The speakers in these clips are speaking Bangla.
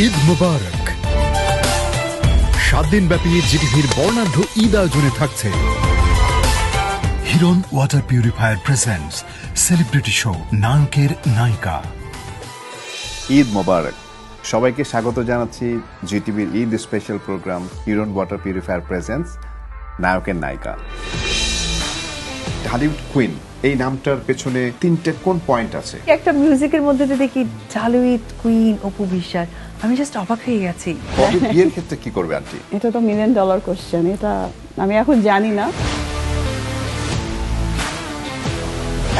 ঈদ মুবারক। 7 দিনব্যাপী জিটিভির বর্ণাঢ্য ঈদ আয়োজনে থাকছে Hiron water purifier presents celebrity show নায়কের নায়িকা। ঈদ মোবারক। সবাইকে স্বাগত জানাচ্ছি জিটিভির Eid special program Hiron water purifier presents নায়কের নায়িকা। ঢালিউড কুইন এই নামটার পেছনে তিনটে কোন পয়েন্ট আছে? একটা মিউজিকের মধ্যে দিয়ে দেখি ঢালিউড কুইন অপু বিশ্বাস, আমি জাস্ট অবাক হয়ে গেছি। তবে বিয়ের ক্ষেত্রে কি করবে আন্টি? এটা তো $1 মিলিয়ন কোশ্চেন, এটা আমি এখন জানি না।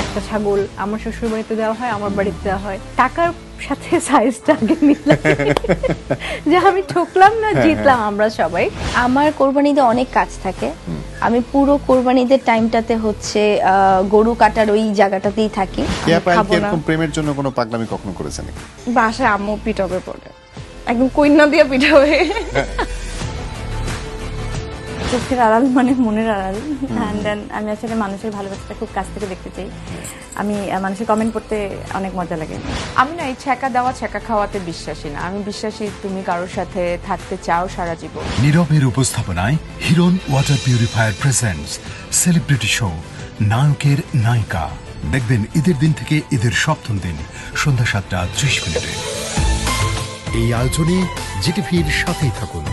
একটা ছাগল আমার শ্বশুর বাড়িতে দেওয়া হয়, আমার বাড়িতে দেওয়া হয়, টাকার সাথে সাইজটা আগে মিলাই যে আমি ঠকলাম না জিতলাম আমরা সবাই। আমার কোরবানিতে অনেক কাজ থাকে, আমি পুরো কোরবানিদের টাইমটাতে হচ্ছে গরু কাটার ওই জায়গাটাতেই থাকি। এরকম প্রেমের জন্য কোনো পাগলামি কখনো করেছে নাকি? বাসায় আম্মু পিটাবে পড়ে, একদম কইনা দিয়ে পিটাবে। চোখের আড়াল মানে মনের আড়াল। অ্যান্ড দেন আমি আসলে মানুষের ভালোবাসাটা খুব কাছ থেকে দেখতে চাই। আমি মানুষের কমেন্ট পড়তে অনেক মজা লাগে। আমি না এই ছ্যাঁকা দেওয়া ছ্যাঁকা খাওয়াতে বিশ্বাসী না, আমি বিশ্বাসী তুমি কারোর সাথে থাকতে চাও সারা জীবন। নীরবের উপস্থাপনায় Hiron water purifier presents celebrity show নায়কের নায়িকা। দেখবেন ঈদের দিন থেকে ঈদের সপ্তম দিন সন্ধ্যা 7টা 30 মিনিটে। এই আয়োজনে জিটিভির সাথেই থাকুন।